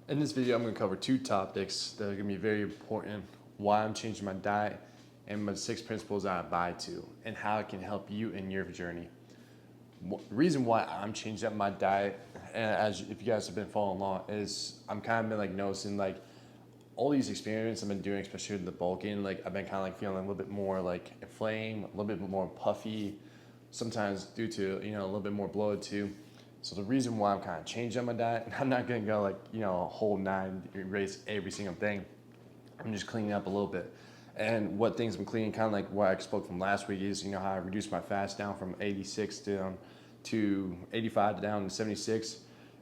In this video, I'm going to cover two topics that are going to be very important: why I'm changing my diet and my 6 principles I abide to, and how it can help you in your journey. The reason why I'm changing up my diet, and as if you guys have been following along, is I'm kind of been like noticing like all these experiments I've been doing, especially with the bulking. Like I've been kind of like feeling a little bit more like inflamed, a little bit more puffy, sometimes due to a little bit more bloated too. So the reason why I'm kind of changing my diet, I'm not gonna go like a whole nine erase every single thing. I'm just cleaning up a little bit. And what things I'm cleaning, kind of like what I spoke from last week, is how I reduced my fast down from 86 down to 85 down to 76.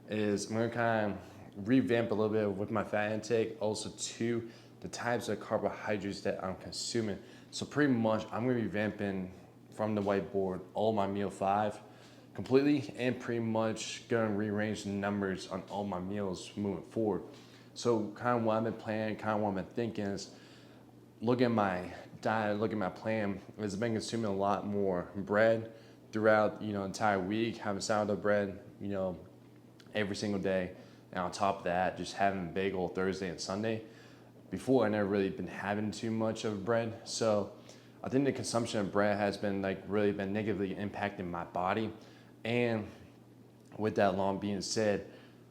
Is I'm gonna kind of revamp a little bit with my fat intake, also to the types of carbohydrates that I'm consuming. So pretty much I'm gonna be revamping from the whiteboard all my meal five completely, and pretty much gonna rearrange the numbers on all my meals moving forward. So kind of what I've been planning, kind of what I've been thinking is, look at my diet, look at my plan, is I've been consuming a lot more bread throughout entire week, having sourdough bread every single day, and on top of that, just having bagel Thursday and Sunday. Before, I never really been having too much of bread, so I think the consumption of bread has been really been negatively impacting my body. And with that long being said,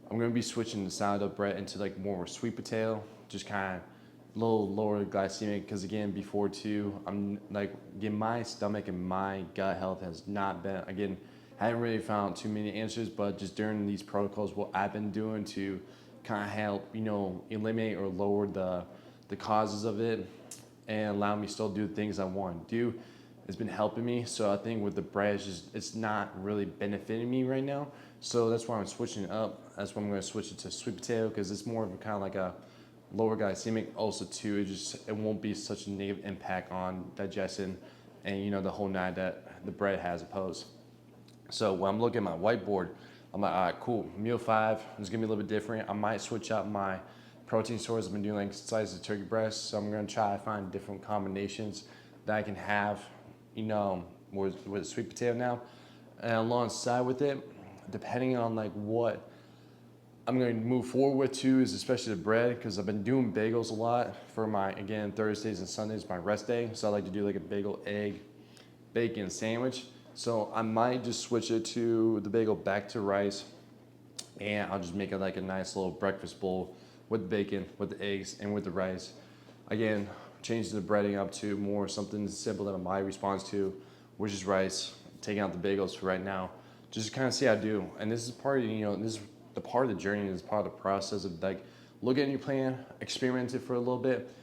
I'm gonna be switching the sourdough bread into like more sweet potato, just kind of a little lower glycemic. Because again, before too, I'm like, again, my stomach and my gut health has not been, again, haven't really found too many answers, but just during these protocols, what I've been doing to kind of help eliminate or lower the causes of it and allow me to still do the things I want to do, has been helping me. So I think with the bread, it's not really benefiting me right now. So that's why I'm switching it up. That's why I'm going to switch it to sweet potato, because it's more of a kind of like a lower glycemic. Also too, it won't be such a negative impact on digestion and the whole night that the bread has opposed. So when I'm looking at my whiteboard, I'm like, all right, cool. Meal five is gonna be a little bit different. I might switch up my protein source. I've been doing like slices of turkey breast, so I'm gonna try to find different combinations that I can have, with sweet potato now. And alongside with it, depending on like what I'm going to move forward with too, is especially the bread, because I've been doing bagels a lot for my, again, Thursdays and Sundays, my rest day. So I like to do like a bagel, egg, bacon sandwich. So I might just switch it to the bagel back to rice, and I'll just make it like a nice little breakfast bowl with bacon, with the eggs, and with the rice. Again, changing the breading up to more something simple that my body responds to, which is rice. Taking out the bagels for right now, just to kind of see how I do. And this is part of this is the part of the journey, this is part of the process of like looking at your plan, experimenting for a little bit,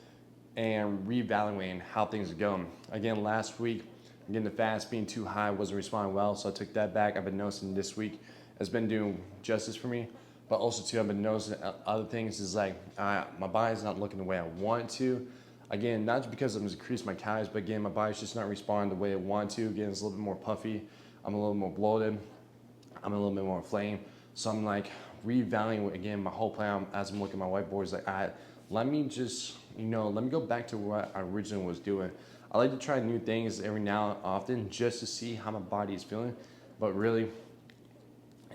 and reevaluating how things are going. Again, last week, again, the fast being too high wasn't responding well, so I took that back. I've been noticing this week has been doing justice for me, but also too, I've been noticing other things is like my body's not looking the way I want it to. Again, not just because I'm just increasing my calories, but again, my body's just not responding the way I want to. Again, it's a little bit more puffy. I'm a little more bloated. I'm a little bit more inflamed. So I'm like reevaluating again my whole plan as I'm looking at my whiteboard. Is like, let me just, let me go back to what I originally was doing. I like to try new things every now and often just to see how my body is feeling. But really,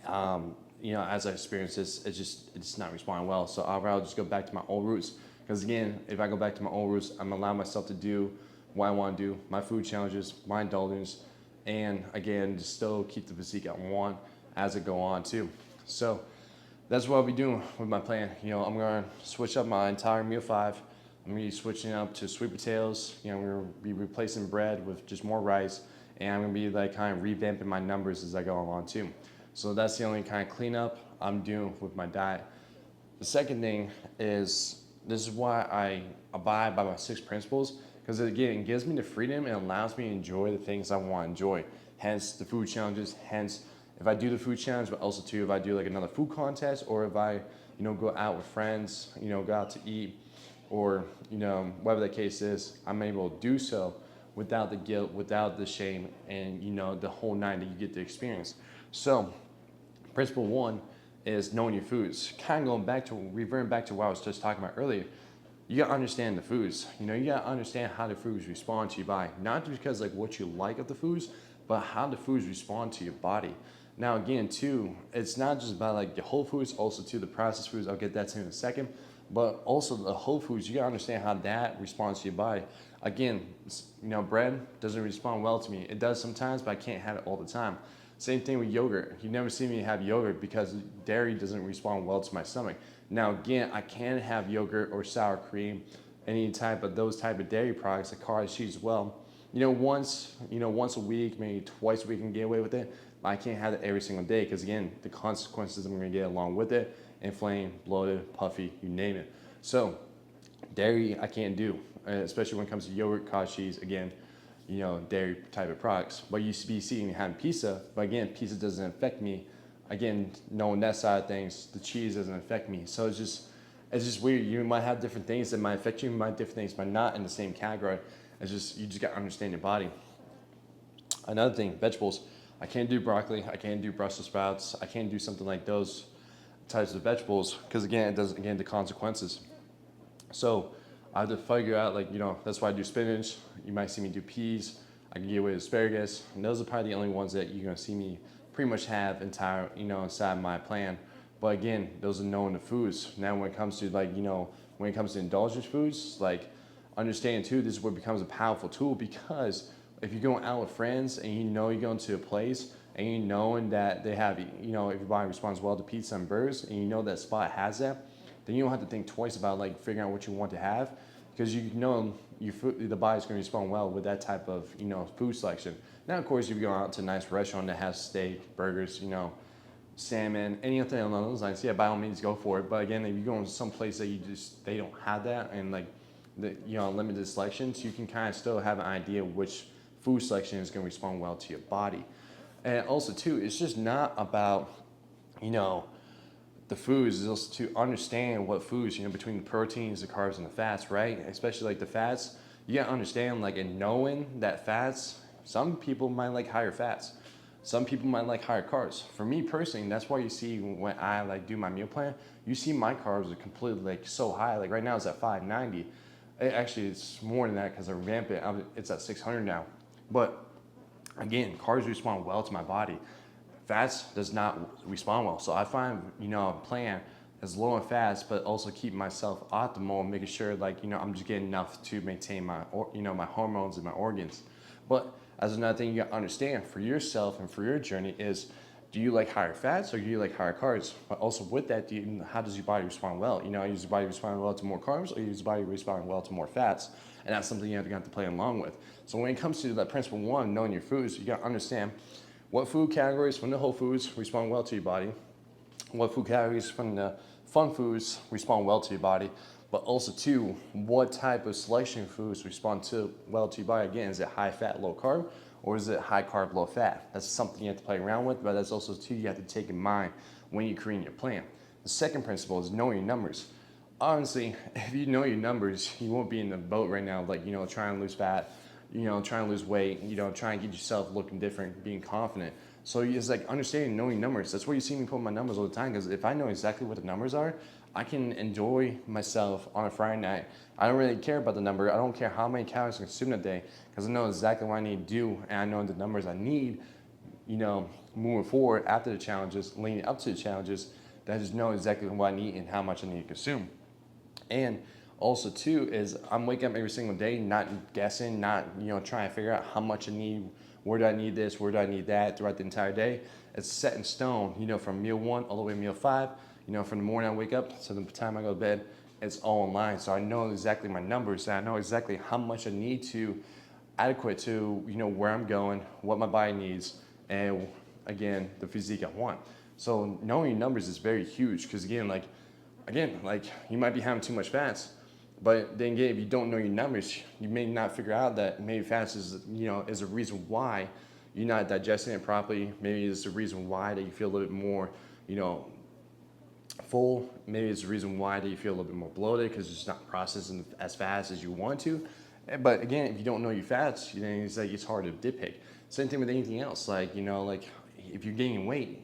as I experience this, it's not responding well. So I'd rather just go back to my old roots. Because again, if I go back to my old roots, I'm allowing myself to do what I want to do, my food challenges, my indulgence, and again, just still keep the physique I want as I go on too. So that's what I'll be doing with my plan. I'm gonna switch up my entire meal five. I'm gonna be switching up to sweet potatoes. I'm gonna be replacing bread with just more rice, and I'm gonna be like kind of revamping my numbers as I go along too. So that's the only kind of cleanup I'm doing with my diet. The second thing is, this is why I abide by my 6 principles, because again, it gives me the freedom and allows me to enjoy the things I want to enjoy. Hence the food challenges. Hence, if I do the food challenge, but also too, if I do like another food contest, or if I, go out with friends, go out to eat, or whatever the case is, I'm able to do so without the guilt, without the shame, and the whole night that you get to experience. So, principle one is knowing your foods. Kind of reverting back to what I was just talking about earlier. You gotta understand the foods. You gotta understand how the foods respond to your body. Not just because like what you like of the foods, but how the foods respond to your body. Now again, too, it's not just about like the whole foods, also too the processed foods. I'll get that to in a second, but also the whole foods. You gotta understand how that responds to your body. Again, bread doesn't respond well to me. It does sometimes, but I can't have it all the time. Same thing with yogurt. You never see me have yogurt because dairy doesn't respond well to my stomach. Now again, I can have yogurt or sour cream, any type of those type of dairy products, like cottage cheese as well. Once a week, maybe twice a week, I can get away with it. But I can't have it every single day because again, the consequences I'm gonna get along with it: inflamed, bloated, puffy, you name it. So dairy I can't do, especially when it comes to yogurt, cottage cheese. Again, dairy type of products. But you be seeing and having pizza, but again, pizza doesn't affect me. Again, knowing that side of things, the cheese doesn't affect me. So it's just weird. You might have different things that might affect you, might different things might not in the same category. You just gotta understand your body. Another thing, vegetables. I can't do broccoli. I can't do Brussels sprouts. I can't do something like those types of vegetables because again, it does again the consequences. So I have to figure out that's why I do spinach. You might see me do peas. I can get away with asparagus, and those are probably the only ones that you're gonna see me pretty much have entire inside my plan. But again, those are known to foods. Now when it comes to when it comes to indulgent foods, like understand too, this is what becomes a powerful tool because if you're going out with friends and you're going to a place and knowing that they have, everybody responds well to pizza and burgers and that spot has that, then you don't have to think twice about figuring out what you want to have because your food, the body's going to respond well with that type of, food selection. Now, of course, if you go out to a nice restaurant that has steak, burgers, salmon, anything along those lines, yeah, by all means go for it. But again, if you go to some place that they don't have that and limited selections, you can kind of still have an idea which food selection is going to respond well to your body. And also too, it's just not about the foods, is also to understand what foods between the proteins, the carbs, and the fats, right? Especially the fats, you gotta understand in knowing that fats, some people might like higher fats, some people might like higher carbs. For me personally, that's why you see when I do my meal plan, you see my carbs are completely so high. Like right now it's at 590. Actually, it's more than that because I revamped it. It's at 600 now. But again, carbs respond well to my body. Fats does not respond well. So I find, a plan as low in fats, but also keep myself optimal, making sure I'm just getting enough to maintain my hormones and my organs. But as another thing you gotta understand for yourself and for your journey is, do you like higher fats or do you like higher carbs? But also with that, how does your body respond well? Does your body respond well to more carbs or does your body respond well to more fats? And that's something you have to play along with. So when it comes to that principle one, knowing your foods, you gotta understand what food categories from the whole foods respond well to your body, what food categories from the fun foods respond well to your body, but also too, what type of selection of foods respond well to your body. Again, is it high fat, low carb, or is it high carb, low fat? That's something you have to play around with, but that's also too, you have to take in mind when you're creating your plan. The second principle is knowing your numbers. Honestly, if you know your numbers, you won't be in the boat right now, trying to lose fat, trying to lose weight, trying to get yourself looking different, being confident. So it's understanding, knowing numbers. That's why you see me put my numbers all the time, because if I know exactly what the numbers are, I can enjoy myself on a Friday night. I don't really care about the number. I don't care how many calories I consume that day, because I know exactly what I need to do, and I know the numbers I need, moving forward after the challenges, leading up to the challenges, that I just know exactly what I need and how much I need to consume. And also too is I'm waking up every single day, not guessing, not trying to figure out how much I need, where do I need this, where do I need that throughout the entire day. It's set in stone, from meal 1 all the way to meal 5. From the morning I wake up to the time I go to bed, it's all in line. So I know exactly my numbers, and I know exactly how much I need to adequate to where I'm going, what my body needs, and again the physique I want. So knowing your numbers is very huge, because again, you might be having too much fats, but then again, if you don't know your numbers, you may not figure out that maybe fats is a reason why you're not digesting it properly. Maybe it's the reason why that you feel a little bit more full. Maybe it's the reason why that you feel a little bit more bloated because it's not processing as fast as you want to. But again, if you don't know your fats, then it's hard to nitpick. Same thing with anything else. If you're gaining weight,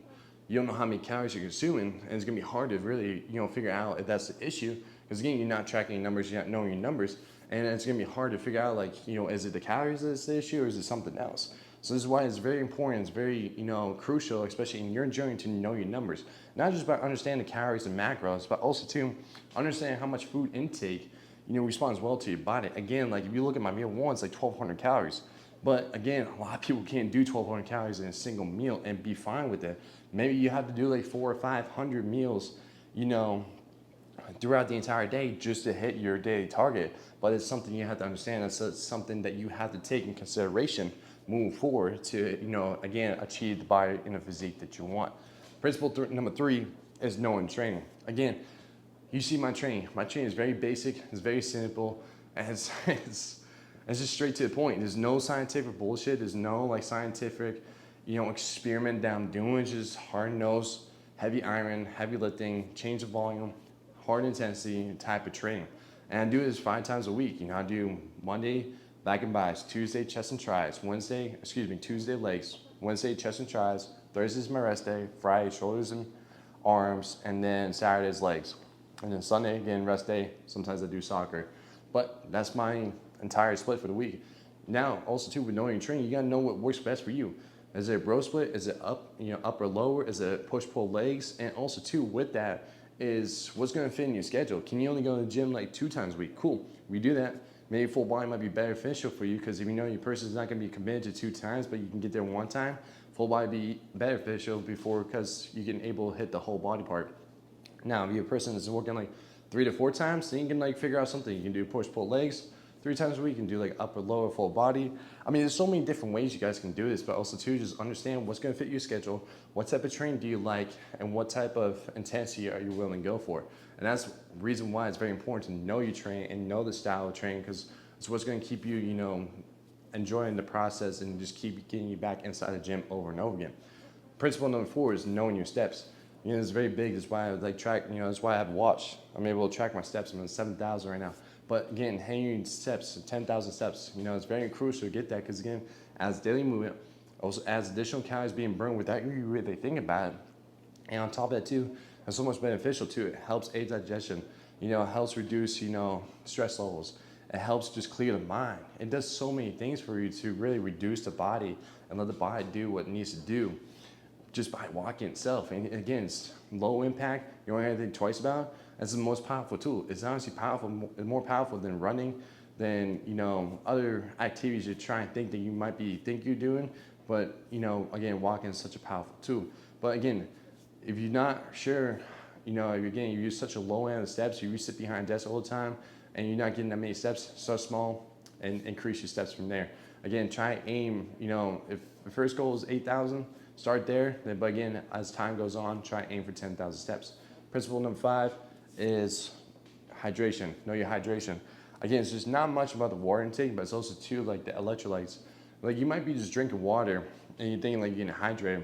you don't know how many calories you're consuming, and it's gonna be hard to really figure out if that's the issue. Because again, you're not tracking your numbers, you're not knowing your numbers, and it's gonna be hard to figure out is it the calories that's the issue or is it something else? So this is why it's very important, it's very, crucial, especially in your journey, to know your numbers. Not just by understanding the calories and macros, but also to understand how much food intake, responds well to your body. Again, like if you look at my meal one, it's like 1,200 calories. But again, a lot of people can't do 1,200 calories in a single meal and be fine with it. Maybe you have to do like 400 or 500 meals, throughout the entire day just to hit your daily target. But it's something you have to understand. It's something that you have to take in consideration moving forward to, again, achieve the body and the physique that you want. Number three is knowing training. Again, you see my training. My training is very basic. It's very simple. And it's just straight to the point. There's no scientific bullshit. There's no like scientific, experiment that I'm doing. It's just hard nose, heavy iron, heavy lifting, change of volume, hard intensity type of training. And I do this 5 times a week. I do Monday back and bis, Tuesday chest and tris, Tuesday legs, Wednesday chest and tris, Thursday's my rest day, Friday shoulders and arms, and then Saturday's legs. And then Sunday again, rest day. Sometimes I do soccer. But that's my entire split for the week. Now, also too, with knowing your training, you gotta know what works best for you. Is it a bro split? Is it up or lower? Is it push-pull legs? And also too, with that, is what's going to fit in your schedule. Can you only go to the gym like 2 times a week? Cool, we do that. Maybe full body might be beneficial for you, because if you know your person is not going to be committed to 2 times, but you can get there 1 time, full body be beneficial because you can able to hit the whole body part. Now, if you're a person that's working like 3 to 4 times, then you can like figure out something. You can do push-pull legs 3 times a week. You can do like upper, lower, full body. I mean, there's so many different ways you guys can do this, but also too, just understand what's going to fit your schedule, what type of training do you like, and what type of intensity are you willing to go for. And that's the reason why it's very important to know your training and know the style of training, because it's what's going to keep you, enjoying the process and just keep getting you back inside the gym over and over again. Principle number 4 is knowing your steps. It's very big. That's why I like track. That's why I have a watch. I'm able to track my steps. I'm at 7,000 right now. But again, hanging steps, 10,000 steps. It's very crucial to get that, because again, as daily movement, also adds additional calories being burned without you really thinking about it. And on top of that too, it's so much beneficial too. It helps aid digestion. It helps reduce stress levels. It helps just clear the mind. It does so many things for you to really reduce the body and let the body do what it needs to do, just by walking itself. And again, it's low impact. You don't have to think twice about it. It's the most powerful tool. It's honestly powerful. It's more powerful than running, than other activities you try and think that you might think you're doing. But again, walking is such a powerful tool. But again, if you're not sure, you use such a low end of steps, you sit behind a desk all the time, and you're not getting that many steps, start small and increase your steps from there. Again, try aim. If the first goal is 8,000. Start there, but again, as time goes on, try aim for 10,000 steps. Principle number 5 is hydration. Know your hydration. Again, it's just not much about the water intake, but it's also too like the electrolytes. Like you might be just drinking water and you're thinking like you're getting hydrated,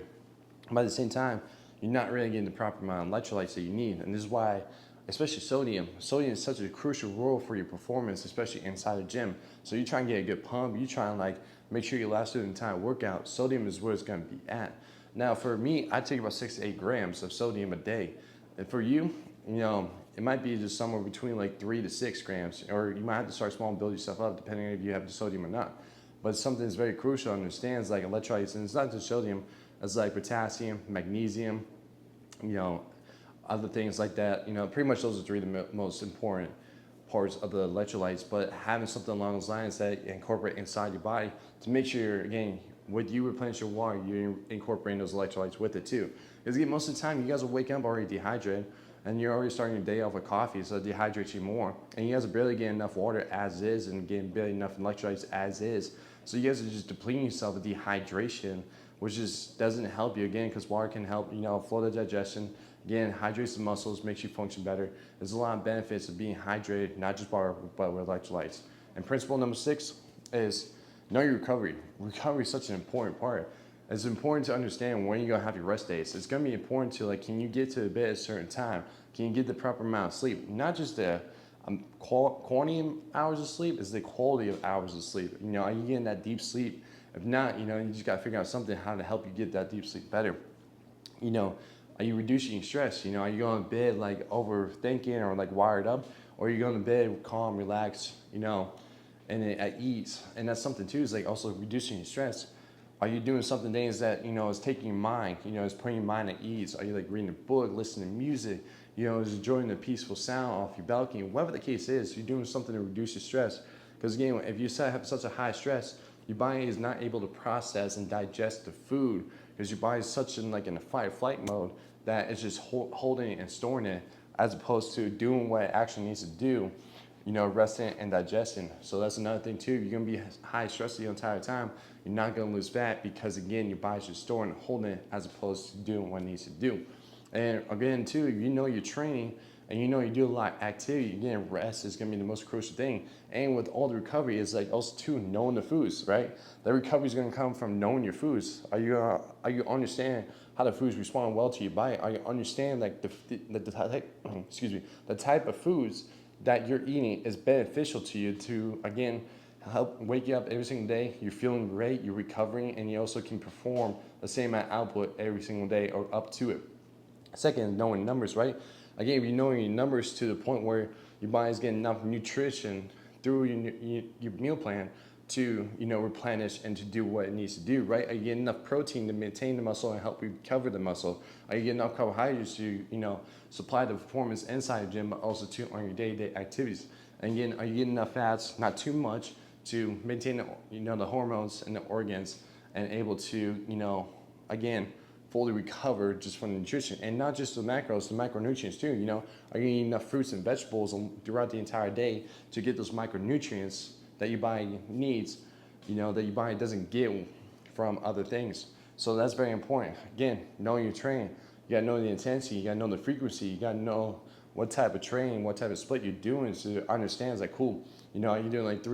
but at the same time, you're not really getting the proper amount of electrolytes that you need. And this is why, especially sodium is such a crucial role for your performance, especially inside the gym. So you try and get a good pump, you try and like make sure you last through the entire workout. Sodium is where it's going to be at. Now, for me, I take about 6 to 8 grams of sodium a day. And for you, it might be just somewhere between like 3 to 6 grams, or you might have to start small and build yourself up depending on if you have the sodium or not. But something that's very crucial to understand is like electrolytes, and it's not just sodium, it's like potassium, magnesium, other things like that. Pretty much those are 3 of the most important parts of the electrolytes, but having something along those lines that you incorporate inside your body to make sure, again, with you replenish your water, you're incorporating those electrolytes with it too. Because again, most of the time, you guys will wake up already dehydrated, and you're already starting your day off with coffee, so it dehydrates you more. And you guys are barely getting enough water as is, and getting barely enough electrolytes as is. So you guys are just depleting yourself with dehydration, which just doesn't help you, again, because water can help, flow the digestion. Again, hydrates the muscles, makes you function better. There's a lot of benefits of being hydrated, not just water, but with electrolytes. And principle number 6 is know your recovery. Recovery is such an important part. It's important to understand when you're gonna have your rest days. It's gonna be important to like, can you get to the bed at a certain time? Can you get the proper amount of sleep? Not just the quantity of hours of sleep, it's the quality of hours of sleep. Are you getting that deep sleep? If not, you just gotta figure out something how to help you get that deep sleep better. Are you reducing your stress? Are you going to bed like overthinking or like wired up? Or are you going to bed calm, relaxed, and at ease? And that's something too, is like also reducing your stress. Are you doing something things that, is taking your mind, is putting your mind at ease? Are you like reading a book, listening to music, is enjoying the peaceful sound off your balcony? Whatever the case is, you're doing something to reduce your stress. Because again, if you have such a high stress, your body is not able to process and digest the food because your body is such in a fight or flight mode that it's just holding it and storing it as opposed to doing what it actually needs to do, resting and digesting. So that's another thing too. You're gonna be high stress the entire time. You're not gonna lose fat because again, your body's just storing and holding it as opposed to doing what it needs to do. And again too, you're training and you do a lot of activity, again, rest is gonna be the most crucial thing. And with all the recovery, is like also too knowing the foods, right? That recovery is gonna come from knowing your foods. Are you understand how the foods respond well to your body? Are you understand like the type, excuse me, the type of foods that you're eating is beneficial to you to again help wake you up every single day. You're feeling great, you're recovering, and you also can perform the same amount of output every single day or up to it. Second, knowing numbers, right? Again, if you know your numbers to the point where your body's getting enough nutrition through your meal plan to replenish and to do what it needs to do, right? Are you getting enough protein to maintain the muscle and help recover the muscle? Are you getting enough carbohydrates to supply the performance inside the gym, but also to on your day-to-day activities? And again, are you getting enough fats, not too much, to maintain the hormones and the organs and able to again fully recover just from the nutrition, and not just the macros, the micronutrients too. Are you eating enough fruits and vegetables throughout the entire day to get those micronutrients that your body needs, that your body doesn't get from other things? So that's very important. Again, knowing your training, you gotta know the intensity, you gotta know the frequency, you gotta know what type of training, what type of split you're doing to understand. It's like, cool, are you doing like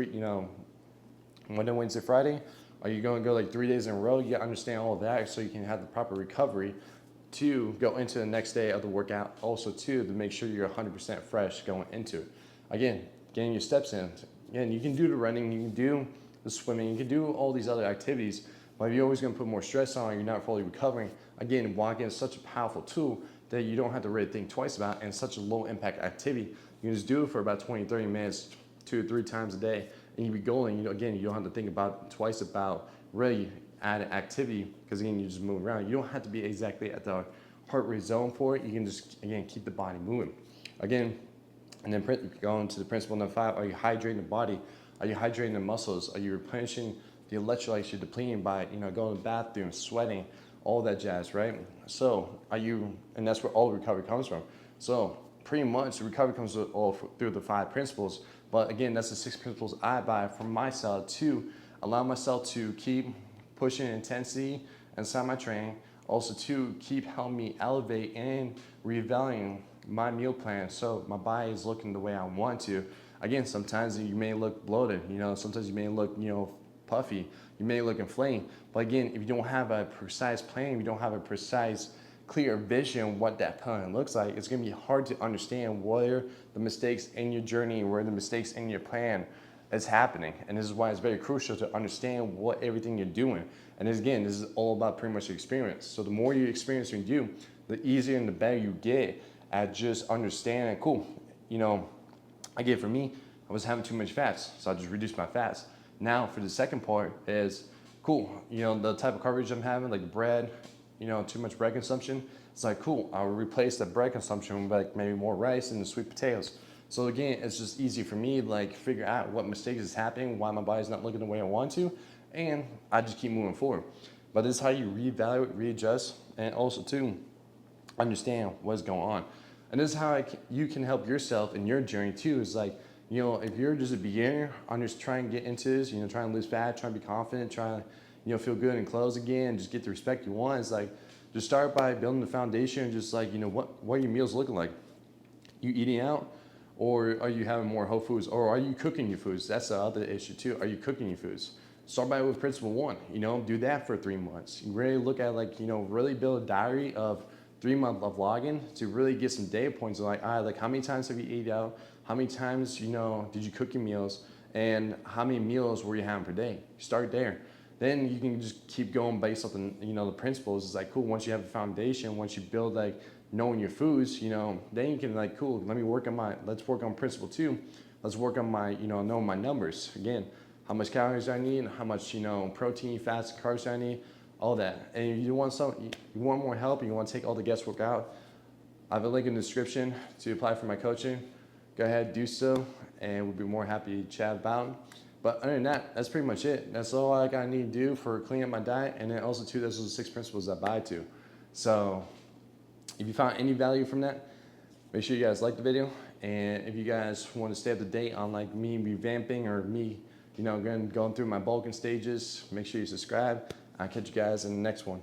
Monday, Wednesday, Friday? Are you going to go like 3 days in a row? You got to understand all of that so you can have the proper recovery to go into the next day of the workout. Also, too, to make sure you're 100% fresh going into it. Again, getting your steps in. Again, you can do the running, you can do the swimming, you can do all these other activities, but if you're always going to put more stress on, you're not fully recovering. Again, walking is such a powerful tool that you don't have to really think twice about, and such a low impact activity. You can just do it for about 20, 30 minutes, 2 or 3 times a day. And you be going, again, you don't have to think twice about really added activity because again, you just move around. You don't have to be exactly at the heart rate zone for it. You can just, again, keep the body moving. Again, and then going to the principle number 5, are you hydrating the body? Are you hydrating the muscles? Are you replenishing the electrolytes you're depleting by, going to the bathroom, sweating, all that jazz, right? So and that's where all the recovery comes from. So pretty much the recovery comes all through the 5 principles. But again, that's the 6 principles I buy for myself to allow myself to keep pushing intensity inside my training. Also to keep helping me elevate and reevaluating my meal plan so my body is looking the way I want to. Again, sometimes you may look bloated, sometimes you may look, puffy, you may look inflamed. But again, if you don't have a precise plan, if you don't have a precise clear vision what that plan looks like, it's going to be hard to understand where the mistakes in your journey, where the mistakes in your plan is happening. And this is why it's very crucial to understand what everything you're doing. And this is all about pretty much your experience. So the more you experience and do, the easier and the better you get at just understanding, cool, again, for me, I was having too much fats, so I just reduced my fats. Now for the second part is, cool, the type of coverage I'm having, like bread, too much bread consumption. It's like, cool, I'll replace the bread consumption with like maybe more rice and the sweet potatoes. So again, it's just easy for me to like figure out what mistakes is happening, why my body's not looking the way I want to, and I just keep moving forward. But this is how you reevaluate, readjust, and also to understand what's going on. And this is how you can help yourself in your journey too. Is like, if you're just a beginner, I'm just trying to get into this, trying to lose fat, trying to be confident, trying to, feel good in clothes again, just get the respect you want. It's like, just start by building the foundation and just like, what are your meals looking like? You eating out, or are you having more whole foods, or are you cooking your foods? That's the other issue too. Are you cooking your foods? Start by with principle 1, do that for 3 months. You really look at like, really build a diary of 3 months of logging to really get some data points of like, like how many times have you eaten out? How many times, did you cook your meals? And how many meals were you having per day? Start there. Then you can just keep going based on the principles. It's like, cool, once you have a foundation, once you build like knowing your foods, then you can like, cool, let's work on principle 2. Let's work on my, knowing my numbers. Again, how much calories I need, how much protein, fats, carbs I need, all that. And if you want you want more help, and you want to take all the guesswork out, I have a link in the description to apply for my coaching. Go ahead, do so, and we'll be more happy to chat about it. But other than that, that's pretty much it. That's all I got to need to do for cleaning up my diet. And then also too, those are the 6 principles I buy to. So if you found any value from that, make sure you guys like the video. And if you guys want to stay up to date on like me revamping or me, going through my bulking stages, make sure you subscribe. I'll catch you guys in the next one.